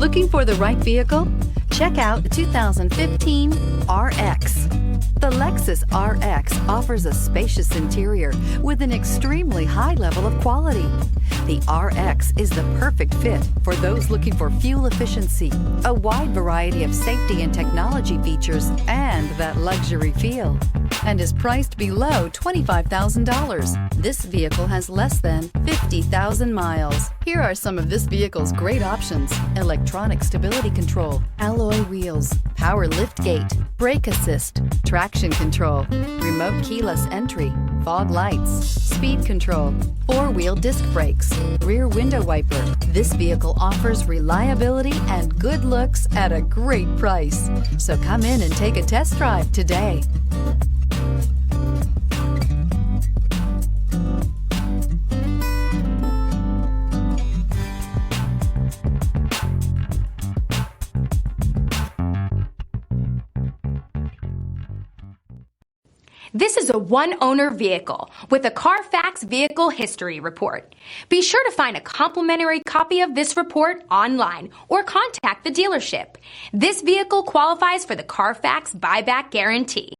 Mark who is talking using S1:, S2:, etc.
S1: Looking for the right vehicle? Check out the 2015 RX. The Lexus RX offers a spacious interior with an extremely high level of quality. The RX is the perfect fit for those looking for fuel efficiency, a wide variety of safety and technology features, and that luxury feel, and is priced below $25,000. This vehicle has less than 50,000 miles. Here are some of this vehicle's great options: electronic stability control, alloy wheels, power liftgate, brake assist, traction control, remote keyless entry, fog lights, speed control, four-wheel disc brakes, rear window wiper. This vehicle offers reliability and good looks at a great price. So come in and take a test drive today.
S2: This is a one-owner vehicle with a CARFAX Vehicle History Report. Be sure to find a complimentary copy of this report online or contact the dealership. This vehicle qualifies for the CARFAX Buyback Guarantee.